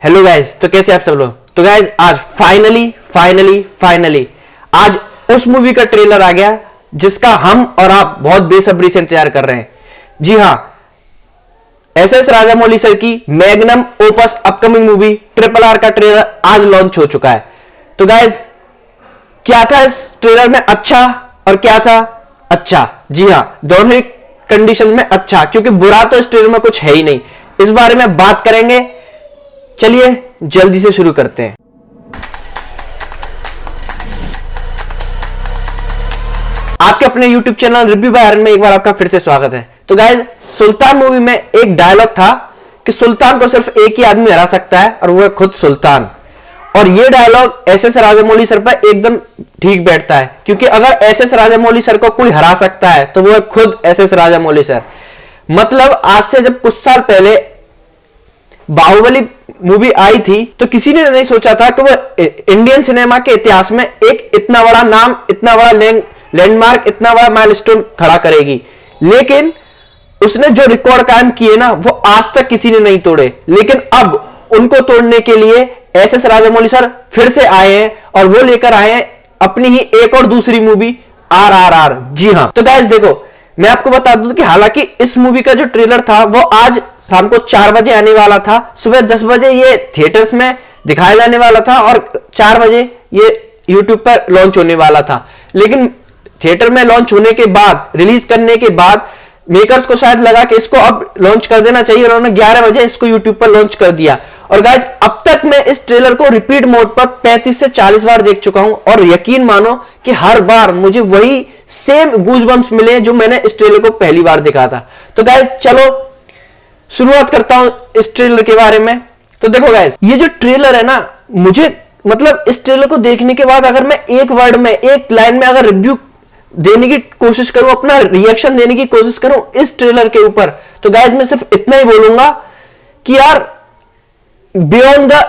Hello guys, तो कैसे आप सब लोग। तो गाइज आज फाइनली आज उस मूवी का ट्रेलर आ गया जिसका हम और आप बहुत बेसब्री से इंतजार कर रहे हैं। जी हां, एसएस राजामौली सर की magnum opus upcoming movie RRR का ट्रेलर आज लॉन्च हो चुका है। तो गाइज क्या था इस ट्रेलर में अच्छा और क्या था अच्छा? जी हां, दोनों ही कंडीशन में अच्छा, क्योंकि बुरा तो इस ट्रेलर में कुछ है ही नहीं। इस बारे में बात करेंगे, चलिए जल्दी से शुरू करते हैं। आपके अपने YouTube channel review by Aryan में एक बार आपका फिर से स्वागत है। तो गाइस, सुल्तान मूवी में एक डायलॉग था कि सुल्तान को सिर्फ एक ही आदमी हरा सकता है और वो है खुद सुल्तान। और ये डायलॉग एसएस राजामौली सर पर एकदम ठीक बैठता है, क्योंकि अगर एसएस राजामौली सर को कोई हरा सकता है तो वो है खुद एसएस राजामौली सर। मतलब आज से जब कुछ साल पहले बाहुबली मूवी आई थी तो किसी ने नहीं सोचा था कि वो इंडियन सिनेमा के इतिहास में एक इतना बड़ा नाम, इतना बड़ा लैंडमार्क, इतना बड़ा माइलस्टोन खड़ा करेगी। लेकिन उसने जो रिकॉर्ड कायम किए ना, वो आज तक किसी ने नहीं तोड़े। लेकिन अब उनको तोड़ने के लिए एसएस राजामौली सर फिर से आए हैं और वो लेकर आए हैं अपनी ही एक और दूसरी मूवी RRR। जी हां, तो गाइस देखो, मैं आपको बता दूं कि हालांकि इस मूवी का जो ट्रेलर था वो आज शाम को 4 बजे आने वाला था। सुबह 10 बजे ये थिएटर्स में दिखाया जाने वाला था और 4 बजे ये यूट्यूब पर लॉन्च होने वाला था। लेकिन थिएटर में लॉन्च होने के बाद, रिलीज करने के बाद मेकर्स को शायद लगा कि इसको अब लॉन्च कर देना चाहिए, और उन्होंने 11 बजे इसको यूट्यूब पर लॉन्च कर दिया। और गाइस, अब तक मैं इस ट्रेलर को रिपीट मोड पर 35 से 40 बार देख चुका हूं और यकीन मानो कि हर बार मुझे वही सेम गूज़बम्प्स मिले जो मैंने इस ट्रेलर को पहली बार देखा था। तो गाइस चलो शुरुआत करता हूं इस ट्रेलर के बारे में। तो देखो गाइस, ये जो ट्रेलर है ना, मुझे मतलब इस ट्रेलर को देखने के बाद अगर मैं एक वर्ड में, एक लाइन में अगर रिव्यू देने की कोशिश करूं, अपना रिएक्शन देने की कोशिश करूं इस ट्रेलर के ऊपर, तो गाइस मैं सिर्फ इतना ही बोलूंगा कि यार beyond the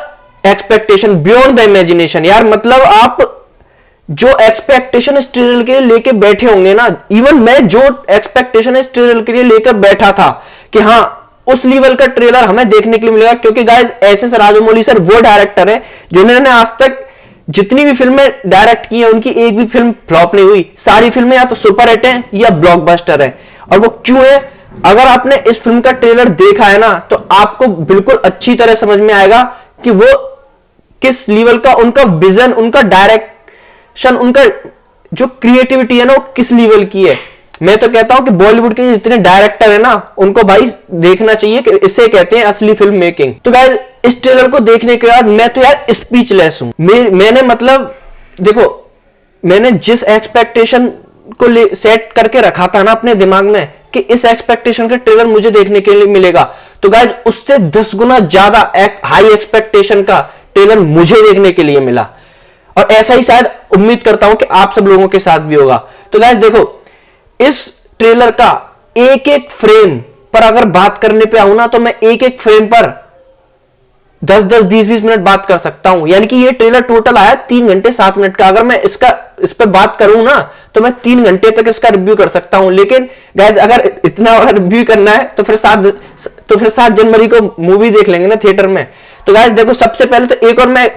expectation, beyond the imagination. यार मतलब आप जो एक्सपेक्टेशन इस ट्रेलर के लिए लेके बैठे होंगे ना, इवन मैं जो एक्सपेक्टेशन इस ट्रेलर के लिए लेकर बैठा था कि हाँ उस लेवल का ट्रेलर हमें देखने के लिए मिलेगा। क्योंकि गाइस, एसएस राजामौली सर वो डायरेक्टर है जिन्होंने आज तक जितनी भी फिल्में डायरेक्ट की हैं उनकी एक भी फिल्म फ्लॉप नहीं हुई। सारी फिल्में या तो सुपर हिट हैं या ब्लॉकबस्टर है। और वो क्यों है? अगर आपने इस फिल्म का ट्रेलर देखा है ना, तो आपको बिल्कुल अच्छी तरह समझ में आएगा कि वो किस लेवल का, उनका विजन, उनका डायरेक्शन, उनका जो क्रिएटिविटी है ना, वो किस लेवल की है। मैं तो कहता हूं कि बॉलीवुड के जितने डायरेक्टर है ना, उनको भाई देखना चाहिए कि इसे कहते हैं असली फिल्म मेकिंग। तो गाइस, इस ट्रेलर को देखने के बाद मैं तो यार स्पीचलेस हूं। मैंने मतलब देखो, मैंने जिस एक्सपेक्टेशन को सेट करके रखा था ना अपने दिमाग में कि इस एक्सपेक्टेशन का ट्रेलर मुझे देखने के लिए मिलेगा, तो गाइस उससे 10 गुना ज्यादा हाई एक्सपेक्टेशन का ट्रेलर मुझे देखने के लिए मिला। और ऐसा ही शायद उम्मीद करता हूं कि आप सब लोगों के साथ भी होगा। तो गाइस देखो, इस ट्रेलर का एक एक फ्रेम पर अगर बात करने पे आऊं ना, तो मैं एक एक फ्रेम पर 10-10, 20-20 मिनट बात कर सकता हूं। यानी कि ये ट्रेलर टोटल आया 3 घंटे 7 मिनट का। अगर मैं इस पर बात करूं ना, तो मैं 3 घंटे तक इसका रिव्यू कर सकता हूं। लेकिन गाइस, अगर इतना बड़ा रिव्यू करना है तो फिर 7 जनवरी को मूवी देख लेंगे ना थिएटर में। तो गाइस देखो, सबसे पहले तो एक और मैं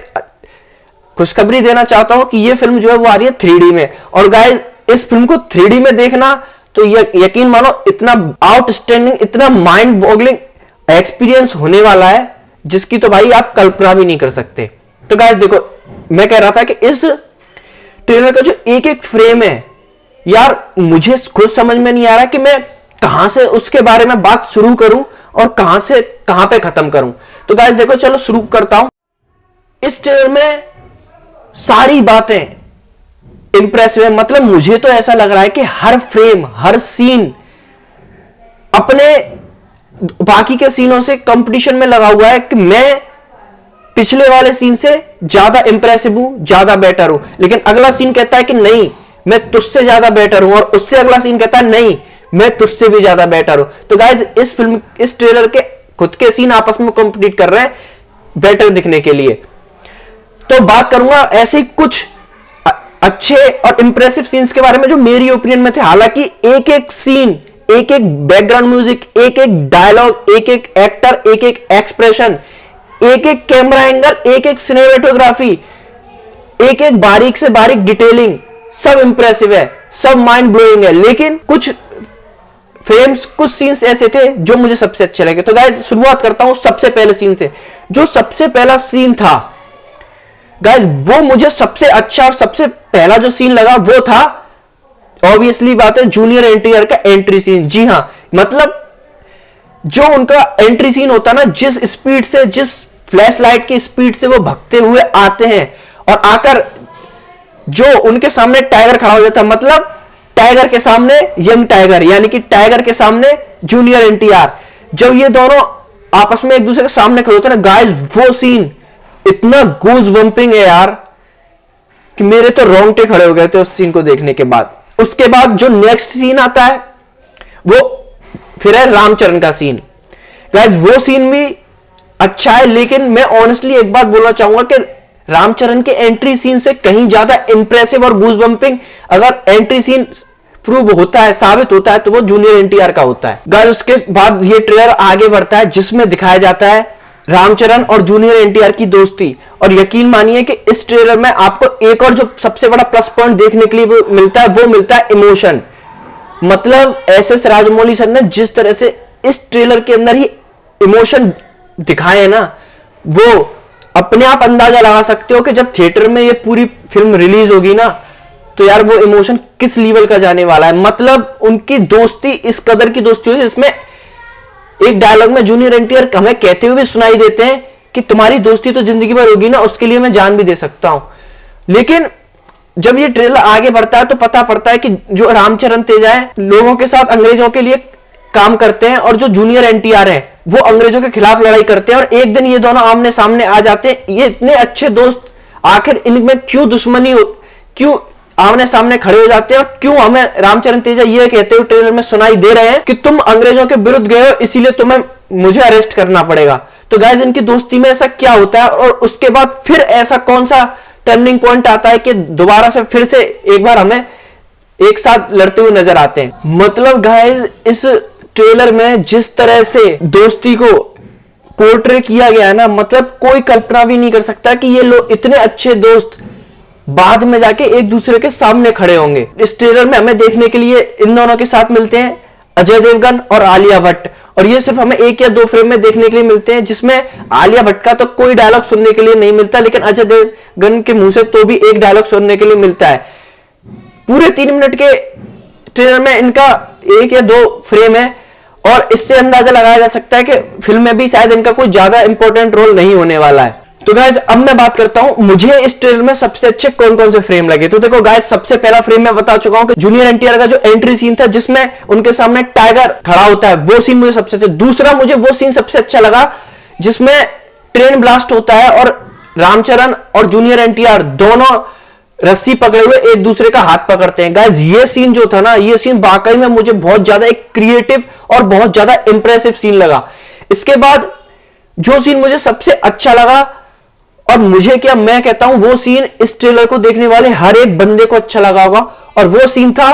खुशखबरी देना चाहता हूं कि ये फिल्म जो है वो आ रही है 3D में। और गाइस, इस फिल्म को 3D में देखना तो यकीन मानो इतना आउटस्टैंडिंग, इतना माइंड बॉगलिंग एक्सपीरियंस होने वाला है जिसकी तो भाई आप कल्पना भी नहीं कर सकते। तो गाइस देखो, मैं कह रहा था कि इस ट्रेलर का जो एक एक फ्रेम है, यार मुझे खुद समझ में नहीं आ रहा कि मैं कहां से उसके बारे में बात शुरू करूं और कहां से कहां पे खत्म करूं। तो गाइस देखो, चलो शुरू करता हूं। इस ट्रेलर में सारी बातें इंप्रेसिव है। मतलब मुझे तो ऐसा लग रहा है कि हर फ्रेम, हर सीन अपने बाकी के सीनों से कंपटीशन में लगा हुआ है कि मैं पिछले वाले सीन से ज्यादा इंप्रेसिव हूं, ज्यादा बेटर हूं। लेकिन अगला सीन कहता है कि नहीं, मैं तुझसे ज्यादा बेटर हूं, और उससे अगला सीन कहता है नहीं, मैं तुझसे भी ज्यादा बेटर हूं। तो गाइस, इस ट्रेलर के खुद के सीन आपस में कंपीट कर रहे हैं बेटर दिखने के लिए। तो बात करूंगा ऐसे कुछ अच्छे और इंप्रेसिव सीन्स के बारे में जो मेरी ओपिनियन में थे। हालांकि एक एक सीन, एक एक बैकग्राउंड म्यूजिक, एक एक डायलॉग, एक एक एक्टर, एक एक एक्सप्रेशन, एक एक कैमरा एंगल, एक एक सिनेमेटोग्राफी, एक एक बारीक से बारीक डिटेलिंग, सब इंप्रेसिव है, सब माइंड ब्लोइंग है। लेकिन कुछ फ्रेम्स, कुछ सीन्स ऐसे थे जो मुझे सबसे अच्छे लगे। तो गाइस शुरुआत करता हूं सबसे पहले सीन से। जो सबसे पहला सीन था गाइस, वो मुझे सबसे अच्छा और सबसे पहला जो सीन लगा वो था, ऑब्वियसली बात है, जूनियर एनटीआर का एंट्री सीन। जी हां, मतलब जो उनका एंट्री सीन होता ना, जिस स्पीड से, जिस फ्लैश लाइट की स्पीड से वो भगते हुए आते हैं और आकर जो उनके सामने टाइगर खड़ा हो जाता है, मतलब टाइगर के सामने यंग टाइगर, यानी कि टाइगर के सामने जूनियर एनटीआर, जब ये दोनों आपस में एक दूसरे के सामने खड़े होते हैं ना गाइस, वो सीन इतना गूज बम्पिंग है यार कि मेरे तो रोंगटे खड़े हो गए थे उस सीन को देखने के बाद। उसके बाद जो नेक्स्ट सीन आता है वो फिर है रामचरण का सीन। गाइस वो सीन भी अच्छा है, लेकिन मैं ऑनेस्टली एक बात बोलना चाहूंगा कि रामचरण के एंट्री सीन से कहीं ज्यादा इंप्रेसिव और गूज बम्पिंग अगर एंट्री सीन प्रूव होता है, साबित होता है, तो वो जूनियर एनटीआर का होता है। गाइस उसके बाद ये ट्रेलर आगे बढ़ता है जिसमें दिखाया जाता है रामचरण और जूनियर एनटीआर की दोस्ती। और यकीन मानिए कि इस ट्रेलर में आपको एक और जो सबसे बड़ा प्लस पॉइंट देखने के लिए मिलता है, वो मिलता है इमोशन। मतलब एस.एस. राजमौली सर ने जिस तरह से इस ट्रेलर के अंदर ही इमोशन दिखाए ना, वो अपने आप अंदाजा लगा सकते हो कि जब थिएटर में ये पूरी फिल्म रिलीज होगी ना, तो यार वो इमोशन किस लेवल का जाने वाला है। मतलब उनकी दोस्ती इस कदर की दोस्ती हुई, इसमें एक डायलॉग में जूनियर एनटीआर हमें कहते हुए भी सुनाई देते हैं कि तुम्हारी दोस्ती तो जिंदगी भर होगी ना, उसके लिए मैं जान भी दे सकता हूं। लेकिन जब ये ट्रेलर आगे बढ़ता है तो पता पड़ता है कि जो रामचरण तेजा है, लोगों के साथ अंग्रेजों के लिए काम करते हैं, और जो जूनियर एनटीआर है वो अंग्रेजों के खिलाफ लड़ाई करते हैं। और एक दिन ये दोनों आमने सामने आ जाते हैं। ये इतने अच्छे दोस्त, आखिर इनमें क्यों दुश्मनी हो, क्यों आमने सामने खड़े हो जाते हैं, और क्यों हमें रामचरण तेजा ये कहते हुए ट्रेलर में सुनाई दे रहे हैं कि तुम अंग्रेजों के विरुद्ध गए हो, इसीलिए तुम्हें मुझे अरेस्ट करना पड़ेगा। तो गाइस इनकी दोस्ती में ऐसा क्या होता है, और उसके बाद फिर ऐसा कौन सा टर्निंग पॉइंट आता है कि दोबारा से फिर से एक बार हमें एक साथ लड़ते हुए नजर आते हैं। मतलब गाइस इस ट्रेलर में जिस तरह से दोस्ती को पोर्ट्रे किया गया है ना, मतलब कोई कल्पना भी नहीं कर सकता कि ये लोग इतने अच्छे दोस्त बाद में जाके एक दूसरे के सामने खड़े होंगे। इस ट्रेलर में हमें देखने के लिए इन दोनों के साथ मिलते हैं अजय देवगन और आलिया भट्ट, और ये सिर्फ हमें एक या दो फ्रेम में देखने के लिए मिलते हैं, जिसमें आलिया भट्ट का तो कोई डायलॉग सुनने के लिए नहीं मिलता, लेकिन अजय देवगन के मुंह से तो भी एक डायलॉग सुनने के लिए मिलता है। पूरे 3 मिनट के ट्रेलर में इनका एक या दो फ्रेम है, और इससे अंदाजा लगाया जा सकता है कि फिल्म में भी शायद इनका कोई ज्यादा इंपॉर्टेंट रोल नहीं होने वाला है। तो गाइस अब मैं बात करता हूं मुझे इस ट्रेलर में सबसे अच्छे कौन कौन से फ्रेम लगे। तो देखो गाइस, सबसे पहला फ्रेम मैं बता चुका हूं कि जूनियर एनटीआर का जो एंट्री सीन था जिसमें उनके सामने टाइगर खड़ा होता है, वो सीन मुझे सबसे अच्छा। दूसरा मुझे वो सीन सबसे अच्छा लगा जिसमें ट्रेन ब्लास्ट होता है और रामचरण और जूनियर एनटीआर दोनों रस्सी पकड़े हुए एक दूसरे का हाथ पकड़ते हैं। गाइस ये सीन जो था ना, ये सीन वाकई में मुझे बहुत ज्यादा एक क्रिएटिव और बहुत ज्यादा इंप्रेसिव सीन लगा। इसके बाद जो सीन मुझे सबसे अच्छा लगा, और मुझे क्या, मैं कहता हूं वो सीन इस ट्रेलर को देखने वाले हर एक बंदे को अच्छा लगा होगा, और वो सीन था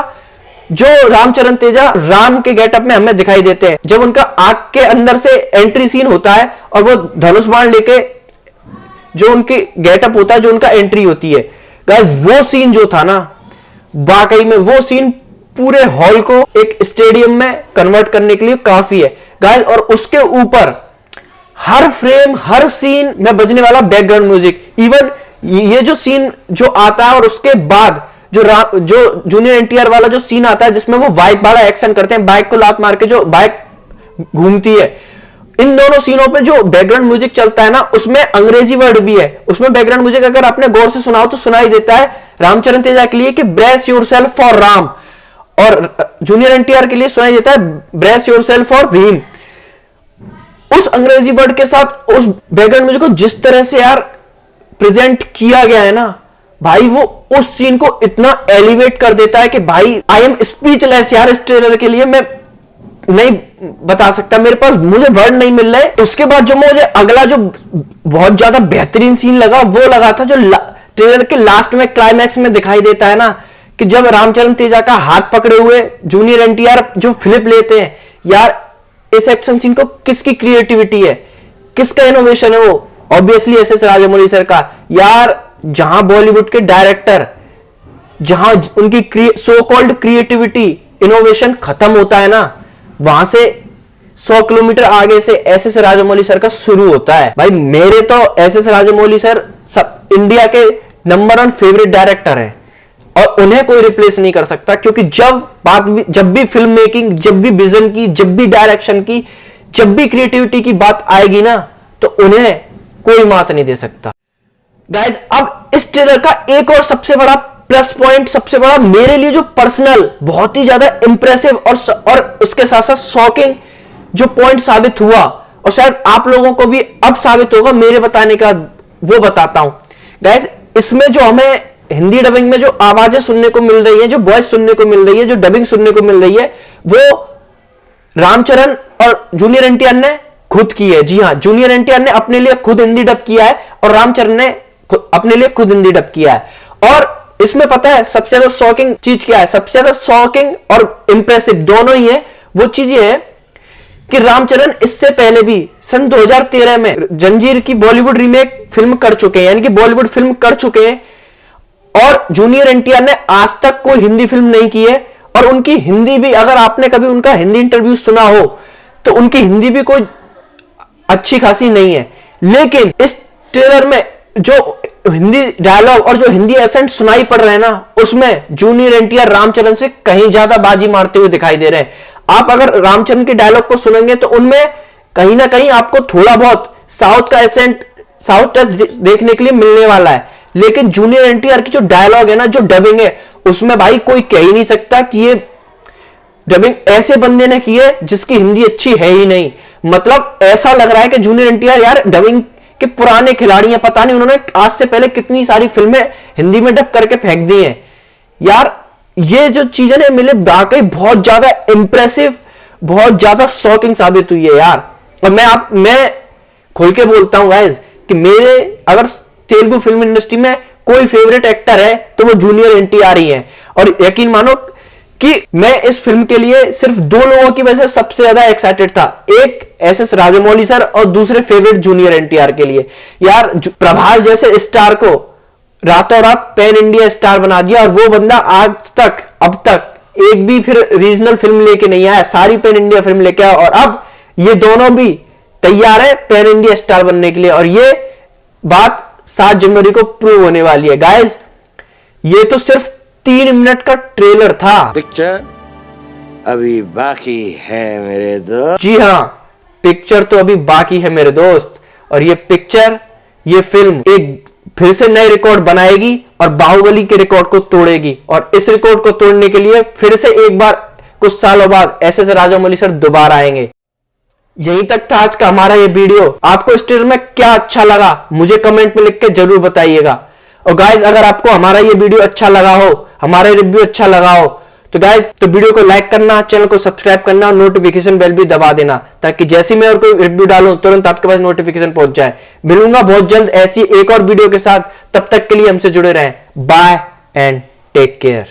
जो रामचरण तेजा राम के गेटअप में हमें दिखाई देते हैं, जब उनका आग के अंदर से एंट्री सीन होता है और वो धनुष बाण लेके जो उनकी गेटअप होता है, जो उनका एंट्री होती है। गाइस वो सीन जो था ना, वाकई में वो सीन पूरे हॉल को एक स्टेडियम में कन्वर्ट करने के लिए काफी है गाइस। और उसके ऊपर हर फ्रेम, हर सीन में बजने वाला बैकग्राउंड म्यूजिक, इवन ये जो सीन जो आता है और उसके बाद जो जूनियर एनटीआर वाला जो सीन आता है जिसमें वो बाइक वाला एक्शन करते हैं, बाइक को लात मार के जो बाइक घूमती है, इन दोनों सीनों पे जो बैकग्राउंड म्यूजिक चलता है ना, उसमें अंग्रेजी वर्ड भी है। उसमें बैकग्राउंड म्यूजिक अगर आपने गौर से सुनाओ तो सुनाई देता है रामचरण तेजा के लिए कि ब्रेस योरसेल्फ फॉर राम, और जूनियर एनटीआर के लिए सुनाई देता है ब्रेस योरसेल्फ फॉर भीम। उस अंग्रेजी वर्ड के साथ उस बैकग्राउंड म्यूजिक को जिस तरह से यार प्रेजेंट किया गया है ना भाई, वो उस सीन को इतना एलिवेट कर देता है कि भाई आई एम स्पीचलेस यार। इस ट्रेलर के लिए मैं नहीं बता सकता, मेरे पास मुझे वर्ड नहीं मिल रहा है। उसके बाद जो मुझे अगला जो बहुत ज्यादा बेहतरीन सीन लगा वो लगा था जो ट्रेलर के लास्ट में क्लाइमैक्स में दिखाई देता है ना, कि जब रामचरण तेजा का हाथ पकड़े हुए जूनियर एनटीआर जो फ्लिप लेते हैं। यार इस एक्शन सीन को किसकी क्रिएटिविटी है, किसका इनोवेशन है वो, obviously S S Rajamouli sir का। यार जहां बॉलीवुड के डायरेक्टर, जहां उनकी सो कॉल्ड क्रिएटिविटी, इनोवेशन खत्म होता है ना, वहां से 100 किलोमीटर आगे से एस एस राजामौली सर का शुरू होता है। भाई मेरे तो एस एस राजामौली सर सब इंडिया के नंबर 1 फेवरेट डायरेक्टर है और उन्हें कोई रिप्लेस नहीं कर सकता, क्योंकि जब भी फिल्म मेकिंग, जब भी विजन की, जब भी डायरेक्शन की, जब भी क्रिएटिविटी की बात आएगी ना, तो उन्हें कोई मात नहीं दे सकता। गाइज अब इस ट्रेलर का एक और सबसे बड़ा प्लस पॉइंट, सबसे बड़ा मेरे लिए जो पर्सनल बहुत ही ज्यादा इंप्रेसिव और उसके साथ साथ शॉकिंग जो पॉइंट साबित हुआ, और शायद आप लोगों को भी अब साबित होगा मेरे बताने का, वो बताता हूं। गाइज इसमें जो हमें हिंदी डबिंग में जो आवाजें सुनने को मिल रही है, जो वॉइस सुनने को मिल रही है, जो डबिंग सुनने को मिल रही है, वो रामचरण और जूनियर एनटीआर ने खुद की है। जी हां, जूनियर एनटीआर ने अपने लिए खुद हिंदी डब किया है और रामचरण ने अपने लिए खुद हिंदी डब किया है। और इसमें पता है सबसे ज्यादा शॉकिंग चीज क्या है? सबसे ज्यादा शॉकिंग और इंप्रेसिव दोनों ही है। वो चीज ये है कि रामचरण इससे पहले भी सन 2013 में जंजीर की बॉलीवुड रीमेक फिल्म कर चुके हैं, यानी कि बॉलीवुड फिल्म कर चुके हैं, और जूनियर एनटीआर ने आज तक कोई हिंदी फिल्म नहीं की है। और उनकी हिंदी भी, अगर आपने कभी उनका हिंदी इंटरव्यू सुना हो, तो उनकी हिंदी भी कोई अच्छी खासी नहीं है। लेकिन इस ट्रेलर में जो हिंदी डायलॉग और जो हिंदी एसेंट सुनाई पड़ रहे हैं ना, उसमें जूनियर एनटीआर रामचरण से कहीं ज्यादा बाजी मारते हुए दिखाई दे रहे हैं। आप अगर रामचरण के डायलॉग को सुनेंगे तो उनमें कहीं ना कहीं आपको थोड़ा बहुत साउथ का एसेंट, साउथ टच देखने के लिए मिलने वाला है। लेकिन जूनियर एनटीआर की जो डायलॉग है ना, जो डबिंग है, उसमें भाई कोई कह ही नहीं सकता कि ये डबिंग ऐसे बंदे ने की है जिसकी हिंदी अच्छी है ही नहीं। मतलब ऐसा लग रहा है कि जूनियर एनटीआर यार डबिंग के पुराने खिलाड़ी हैं। पता नहीं उन्होंने आज से पहले कितनी सारी फिल्में हिंदी में डब करके फेंक दी हैं। यार ये जो चीजें ने मिले वाकई बहुत ज्यादा इंप्रेसिव, बहुत ज्यादा शॉकिंग साबित हुई है यार। और मैं खोल के बोलता हूं गाइस कि मेरे अगर तेलुगु फिल्म इंडस्ट्री में कोई फेवरेट एक्टर है तो वो जूनियर एनटीआर ही है। और यकीन मानो कि मैं इस फिल्म के लिए सिर्फ 2 लोगों की वजह से सबसे ज्यादा एक्साइटेड था, एक एस एस राजामौली सर और दूसरे फेवरेट जूनियर एनटीआर के लिए। यार प्रभास जैसे स्टार को रातों रात पैन इंडिया स्टार बना दिया, और वो बंदा आज तक, अब तक एक भी फिर रीजनल फिल्म लेके नहीं आया, सारी पैन इंडिया फिल्म लेके आया। और अब ये दोनों भी तैयार है पैन इंडिया स्टार बनने के लिए, और ये बात 7 जनवरी को प्रूव होने वाली है। गाइज ये तो सिर्फ 3 मिनट का ट्रेलर था, पिक्चर अभी बाकी है मेरे दोस्त। जी हां, पिक्चर तो अभी बाकी है मेरे दोस्त। और ये पिक्चर, ये फिल्म एक फिर से नए रिकॉर्ड बनाएगी और बाहुबली के रिकॉर्ड को तोड़ेगी। और इस रिकॉर्ड को तोड़ने के लिए फिर से एक बार कुछ सालों बाद एस एस राजामौली सर दोबारा आएंगे। यहीं तक था आज का हमारा ये वीडियो। आपको इस ट्रेलर में क्या अच्छा लगा मुझे कमेंट में लिख के जरूर बताइएगा। और गाइज अगर आपको हमारा ये वीडियो अच्छा लगा हो, हमारा रिव्यू अच्छा लगा हो, तो गाइज तो वीडियो को लाइक करना, चैनल को सब्सक्राइब करना और नोटिफिकेशन बेल भी दबा देना, ताकि जैसे मैं और कोई रिव्यू डालूं तुरंत आपके पास नोटिफिकेशन पहुंच जाए। मिलूंगा बहुत जल्द ऐसी एक और वीडियो के साथ, तब तक के लिए हमसे जुड़े रहें। Bye and take care.